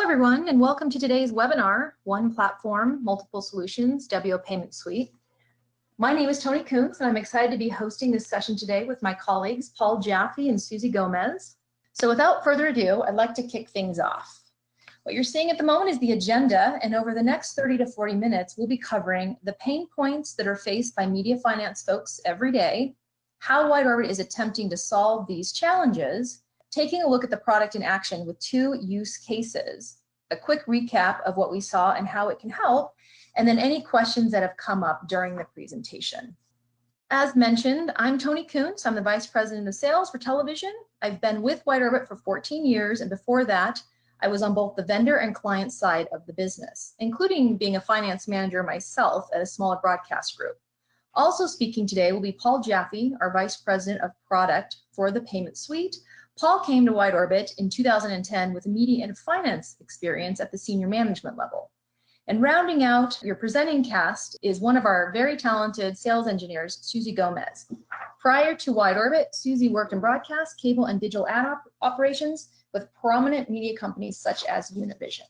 everyone, and welcome to today's webinar, One Platform, Multiple Solutions, WO Payment Suite. My name is Tony Kuntz, and I'm excited to be hosting this session today with my colleagues, Paul Jaffe and Susie Gomez. So without further ado, I'd like to kick things off. What you're seeing at the moment is the agenda, and over the next 30 to 40 minutes, we'll be covering the pain points that are faced by media finance folks every day, how WideOrbit is attempting to solve these challenges, taking a look at the product in action with 2 use cases, a quick recap of what we saw and how it can help, and then any questions that have come up during the presentation. As mentioned, I'm Tony Kuntz. I'm the Vice President of Sales for Television. I've been with WideOrbit for 14 years, and before that, I was on both the vendor and client side of the business, including being a finance manager myself at a smaller broadcast group. Also speaking today will be Paul Jaffe, our Vice President of Product for the Payment Suite. Paul came to WideOrbit in 2010 with media and finance experience at the senior management level. And rounding out your presenting cast is one of our very talented sales engineers, Susie Gomez. Prior to WideOrbit, Susie worked in broadcast, cable, and digital ad operations with prominent media companies such as Univision.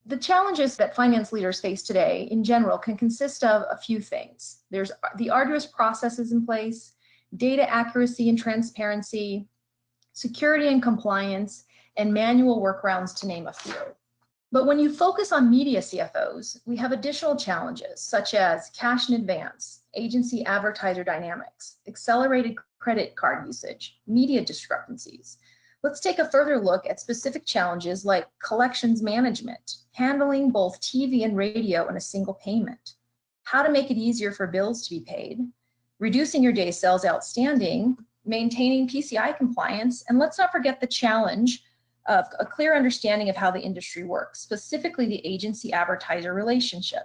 The challenges that finance leaders face today in general can consist of a few things. There's the arduous processes in place, data accuracy and transparency, security and compliance, and manual workarounds, to name a few. But when you focus on media CFOs, we have additional challenges such as cash in advance, agency advertiser dynamics, accelerated credit card usage, media discrepancies. Let's take a further look at specific challenges like collections management, handling both TV and radio in a single payment, how to make it easier for bills to be paid, reducing your day sales outstanding, maintaining PCI compliance, and let's not forget the challenge of a clear understanding of how the industry works, specifically the agency-advertiser relationship.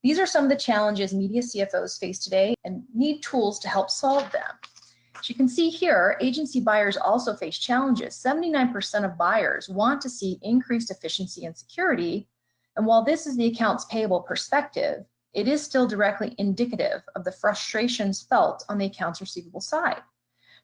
These are some of the challenges media CFOs face today and need tools to help solve them. As you can see here, agency buyers also face challenges. 79% of buyers want to see increased efficiency and security, and while this is the accounts payable perspective, it is still directly indicative of the frustrations felt on the accounts receivable side.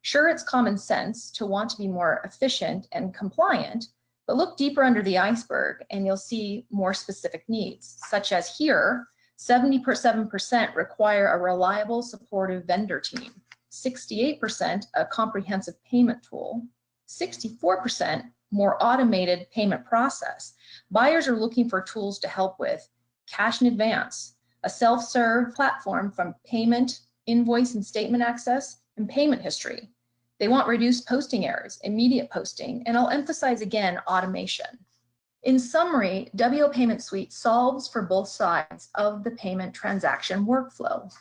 Sure, it's common sense to want to be more efficient and compliant, but look deeper under the iceberg and you'll see more specific needs, such as here, 77% require a reliable, supportive vendor team, 68% a comprehensive payment tool, 64% more automated payment process. Buyers are looking for tools to help with cash in advance, a self-serve platform from payment, invoice and statement access, and payment history. They want reduced posting errors, immediate posting, and I'll emphasize again, automation. In summary, WO Payment Suite solves for both sides of the payment transaction workflow.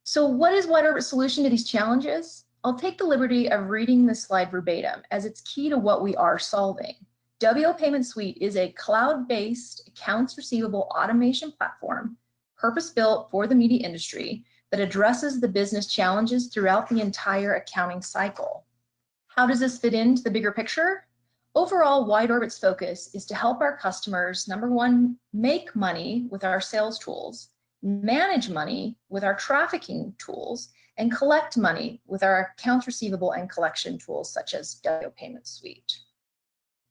So what is WideOrbit's solution to these challenges? I'll take the liberty of reading this slide verbatim as it's key to what we are solving. WO Payment Suite is a cloud-based accounts receivable automation platform purpose-built for the media industry that addresses the business challenges throughout the entire accounting cycle. How does this fit into the bigger picture? Overall, WideOrbit's focus is to help our customers, number one, make money with our sales tools, manage money with our trafficking tools, and collect money with our accounts receivable and collection tools such as WO Payment Suite.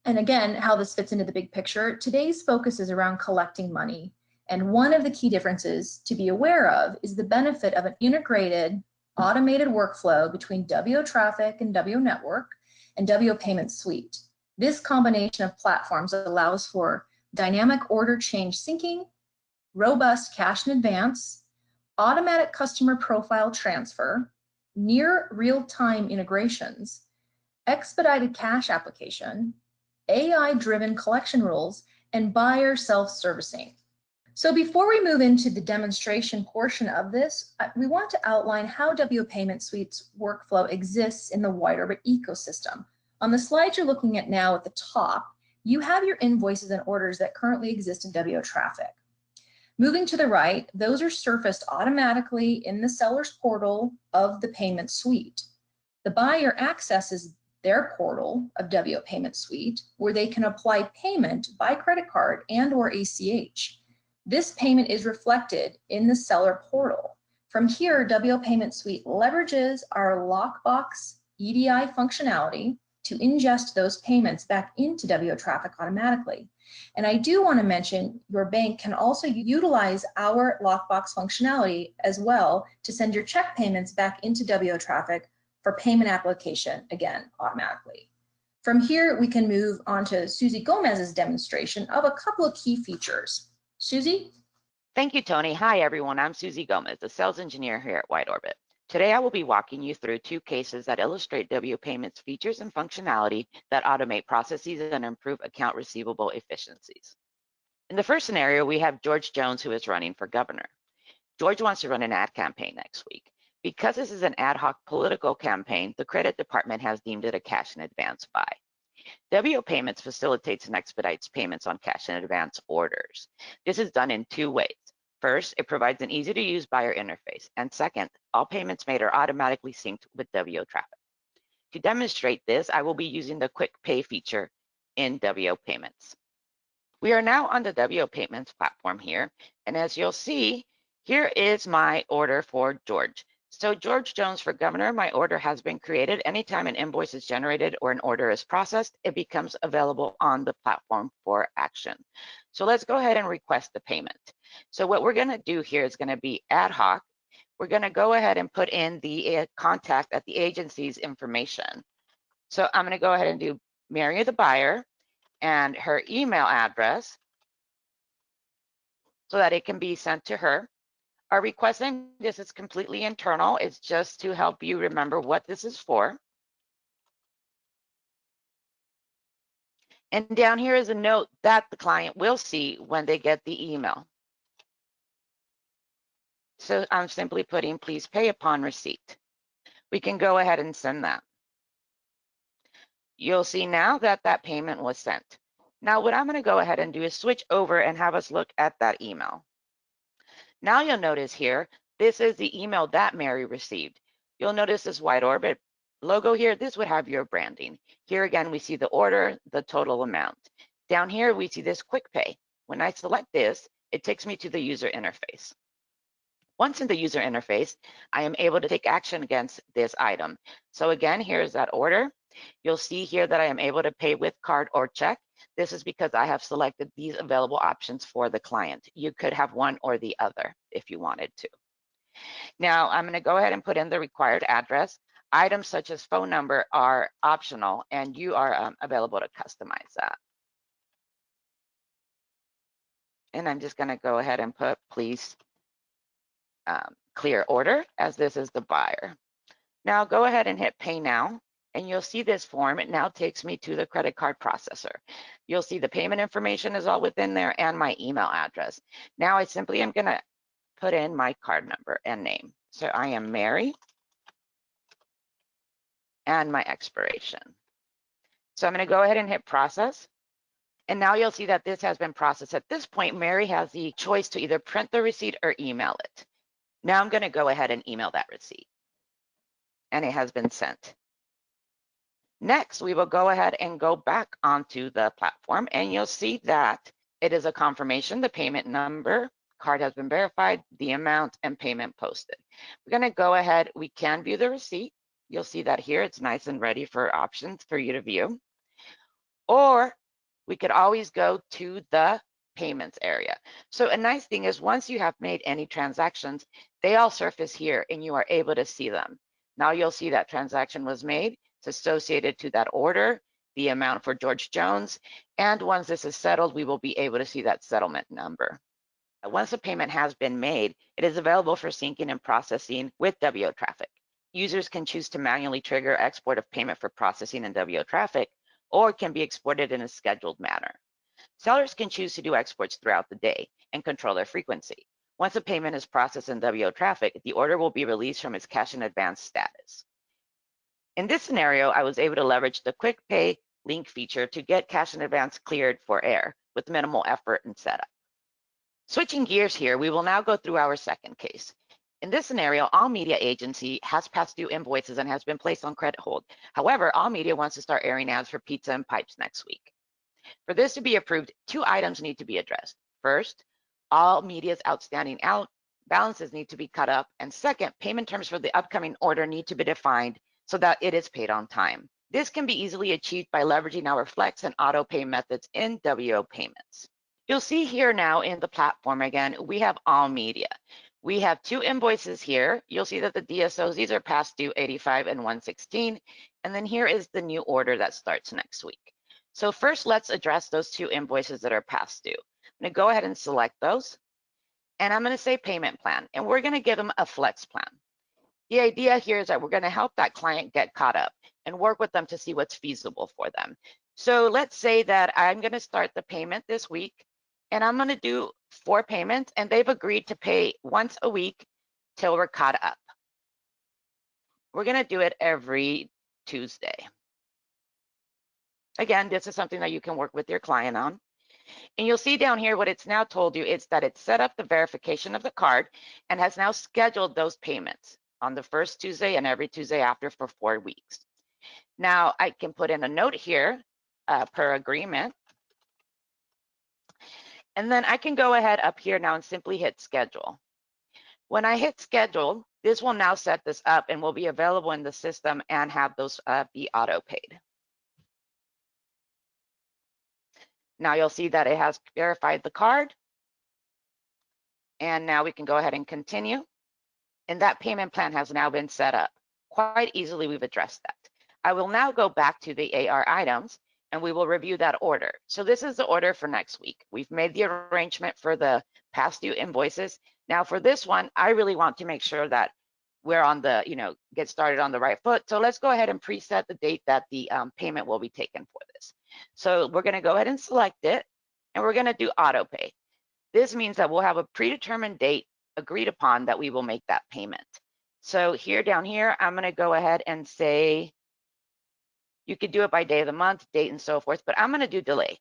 And again, how this fits into the big picture, today's focus is around collecting money. And one of the key differences to be aware of is the benefit of an integrated, automated workflow between WO Traffic and WO Network and WO Payment Suite. This combination of platforms allows for dynamic order change syncing, robust cash in advance, automatic customer profile transfer, near real-time integrations, expedited cash application, AI-driven collection rules, and buyer self-servicing. So before we move into the demonstration portion of this, we want to outline how WO Payment Suite's workflow exists in the WideOrbit ecosystem. On the slide you're looking at now at the top, you have your invoices and orders that currently exist in WO Traffic. Moving to the right, those are surfaced automatically in the seller's portal of the Payment Suite. The buyer accesses their portal of WO Payment Suite where they can apply payment by credit card and or ACH. This payment is reflected in the seller portal. From here, WO Payment Suite leverages our lockbox EDI functionality to ingest those payments back into WO traffic automatically. And I do want to mention your bank can also utilize our lockbox functionality as well to send your check payments back into WO traffic for payment application, again, automatically. From here, we can move on to Susie Gomez's demonstration of a couple of key features. Susie? Thank you, Tony. Hi, everyone. I'm Susie Gomez, the sales engineer here at Wide Orbit. Today, I will be walking you through two cases that illustrate WO Payments features and functionality that automate processes and improve account receivable efficiencies. In the first scenario, we have George Jones, who is running for governor. George wants to run an ad campaign next week. Because this is an ad hoc political campaign, the credit department has deemed it a cash in advance buy. WO Payments facilitates and expedites payments on cash in advance orders. This is done in two ways. First, it provides an easy-to-use buyer interface. And second, all payments made are automatically synced with WO traffic. To demonstrate this, I will be using the Quick Pay feature in WO Payments. We are now on the WO Payments platform here. And as you'll see, here is my order for George. So George Jones for governor, my order has been created. Anytime an invoice is generated or an order is processed, it becomes available on the platform for action. So let's go ahead and request the payment. So what we're going to do here is going to be ad hoc. We're going to go ahead and put in the contact at the agency's information. So I'm going to go ahead and do Mary the buyer and her email address so that it can be sent to her. Our requesting this is completely internal. It's just to help you remember what this is for. And down here is a note that the client will see when they get the email. So I'm simply putting, please pay upon receipt. We can go ahead and send that. You'll see now that that payment was sent. Now what I'm going to go ahead and do is switch over and have us look at that email. Now you'll notice here, this is the email that Mary received. You'll notice this Wide Orbit logo here. This would have your branding. Here again, we see the order, the total amount. Down here, we see this Quick Pay. When I select this, it takes me to the user interface. Once in the user interface, I am able to take action against this item. So again, here's that order. You'll see here that I am able to pay with card or check. This is because I have selected these available options for the client. You could have one or the other if you wanted to. Now I'm going to go ahead and put in the required address. Items such as phone number are optional and you are available to customize that. And I'm just going to go ahead and put please clear order as this is the buyer. Now go ahead and hit pay now. And you'll see this form. It now takes me to the credit card processor. You'll see the payment information is all within there and my email address. Now I simply am going to put in my card number and name. So I am Mary and my expiration. So I'm going to go ahead and hit process. And now you'll see that this has been processed. At this point, Mary has the choice to either print the receipt or email it. Now I'm going to go ahead and email that receipt. And it has been sent. Next, we will go ahead and go back onto the platform and you'll see that it is a confirmation, the payment number, card has been verified, the amount, and payment posted. We're going to go ahead, we can view the receipt. You'll see that here, it's nice and ready for options for you to view. Or we could always go to the payments area. So a nice thing is once you have made any transactions, they all surface here and you are able to see them. Now you'll see that transaction was made. It's associated to that order, the amount for George Jones, and once this is settled, we will be able to see that settlement number. Once a payment has been made, it is available for syncing and processing with WO traffic. Users can choose to manually trigger export of payment for processing in WO traffic, or it can be exported in a scheduled manner. Sellers can choose to do exports throughout the day and control their frequency. Once a payment is processed in WO traffic, the order will be released from its cash in advance status. In this scenario, I was able to leverage the Quick Pay link feature to get cash in advance cleared for air with minimal effort and setup. Switching gears here, we will now go through our second case. In this scenario, All Media Agency has past due invoices and has been placed on credit hold. However, All Media wants to start airing ads for pizza and pipes next week. For this to be approved, two items need to be addressed. First, All Media's outstanding balances need to be cut up. And second, payment terms for the upcoming order need to be defined so that it is paid on time. This can be easily achieved by leveraging our Flex and auto pay methods in WO Payments. You'll see here now in the platform again, we have all media. We have 2 invoices here. You'll see that the DSOs, these are past due 85 and 116. And then here is the new order that starts next week. So first, let's address those 2 invoices that are past due. I'm gonna go ahead and select those. And I'm gonna say payment plan. And we're gonna give them a flex plan. The idea here is that we're gonna help that client get caught up and work with them to see what's feasible for them. So let's say that I'm gonna start the payment this week, and I'm gonna do 4 payments, and they've agreed to pay once a week till we're caught up. We're gonna do it every Tuesday. Again, this is something that you can work with your client on. And you'll see down here what it's now told you is that it's set up the verification of the card and has now scheduled those payments on the first Tuesday and every Tuesday after for 4 weeks. Now I can put in a note here per agreement. And then I can go ahead up here now and simply hit schedule. When I hit schedule, this will now set this up and will be available in the system and have those be auto paid. Now you'll see that it has verified the card. And now we can go ahead and continue. And that payment plan has now been set up. Quite easily, we've addressed that. I will now go back to the AR items and we will review that order. So this is the order for next week. We've made the arrangement for the past due invoices. Now for this one, I really want to make sure that we're on the, get started on the right foot. So let's go ahead and preset the date that the payment will be taken for this. So we're gonna go ahead and select it and we're gonna do auto pay. This means that we'll have a predetermined date agreed upon that we will make that payment. So here down here, I'm gonna go ahead and say, you could do it by day of the month, date and so forth, but I'm gonna do delay.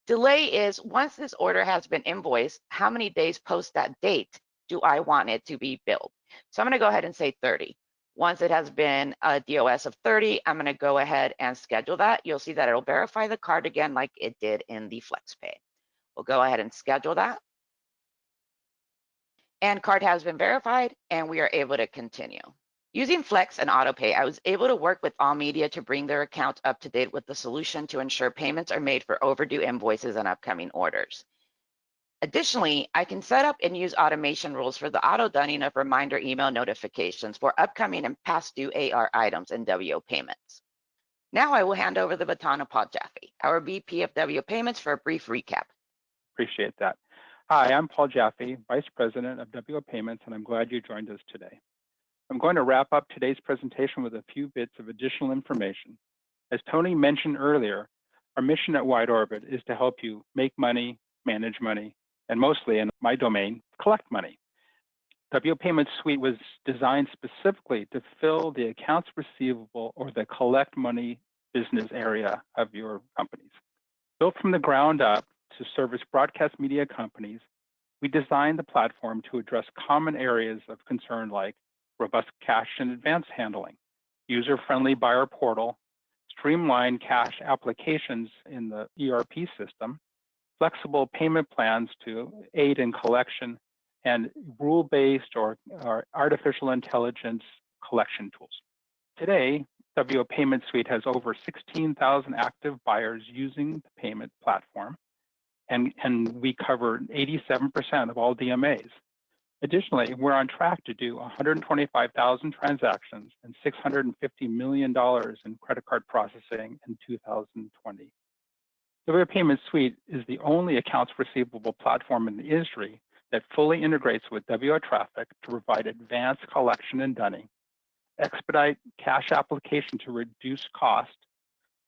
Delay is once this order has been invoiced, how many days post that date do I want it to be billed? So I'm gonna go ahead and say 30. Once it has been a DOS of 30, I'm gonna go ahead and schedule that. You'll see that it'll verify the card again like it did in the FlexPay. We'll go ahead and schedule that. And card has been verified and we are able to continue. Using Flex and AutoPay, I was able to work with all media to bring their account up to date with the solution to ensure payments are made for overdue invoices and upcoming orders. Additionally, I can set up and use automation rules for the auto-dunning of reminder email notifications for upcoming and past due AR items and WO payments. Now I will hand over the baton to Paul Jaffe, our VP of WO Payments, for a brief recap. Appreciate that. Hi, I'm Paul Jaffe, Vice President of WO Payments, and I'm glad you joined us today. I'm going to wrap up today's presentation with a few bits of additional information. As Tony mentioned earlier, our mission at Wide Orbit is to help you make money, manage money, and mostly in my domain, collect money. WO Payments Suite was designed specifically to fill the accounts receivable or the collect money business area of your companies. Built from the ground up to service broadcast media companies, we designed the platform to address common areas of concern like robust cash and advance handling, user-friendly buyer portal, streamlined cash applications in the ERP system, flexible payment plans to aid in collection, and rule-based or artificial intelligence collection tools. Today, WO Payment Suite has over 16,000 active buyers using the payment platform, and we cover 87% of all DMAs. Additionally, we're on track to do 125,000 transactions and $650 million in credit card processing in 2020. WO Payment Suite is the only accounts receivable platform in the industry that fully integrates with WO Traffic to provide advanced collection and dunning, expedite cash application to reduce cost,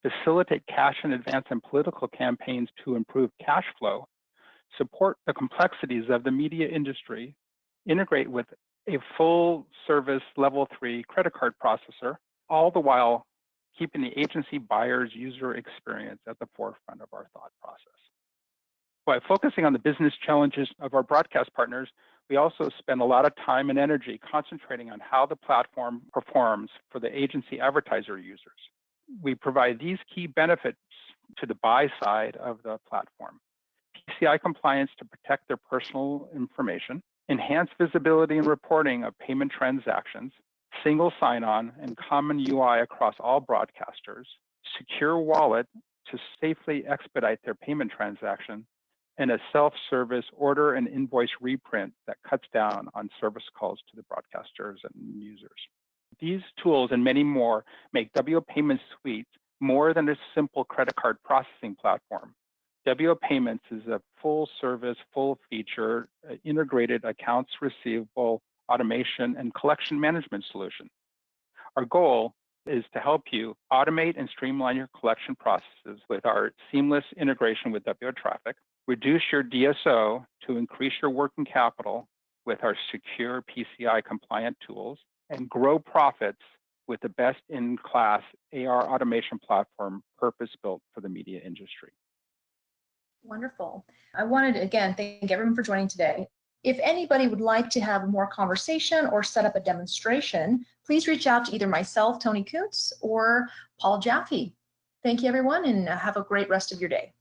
facilitate cash and advance and political campaigns to improve cash flow, support the complexities of the media industry, integrate with a full service level 3 credit card processor, all the while keeping the agency buyer's user experience at the forefront of our thought process. By focusing on the business challenges of our broadcast partners, we also spend a lot of time and energy concentrating on how the platform performs for the agency advertiser users. We provide these key benefits to the buy side of the platform: PCI compliance to protect their personal information, enhanced visibility and reporting of payment transactions, single sign-on and common UI across all broadcasters, secure wallet to safely expedite their payment transaction, and a self-service order and invoice reprint that cuts down on service calls to the broadcasters and users. These tools and many more make WO Payments Suite more than a simple credit card processing platform. WO Payments is a full-service, full-feature, integrated accounts receivable, automation, and collection management solution. Our goal is to help you automate and streamline your collection processes with our seamless integration with WO Traffic, reduce your DSO to increase your working capital with our secure PCI compliant tools, and grow profits with the best-in-class AR automation platform purpose-built for the media industry. Wonderful. I wanted to, again, thank everyone for joining today. If anybody would like to have more conversation or set up a demonstration, please reach out to either myself, Tony Kuntz, or Paul Jaffe. Thank you, everyone, and have a great rest of your day.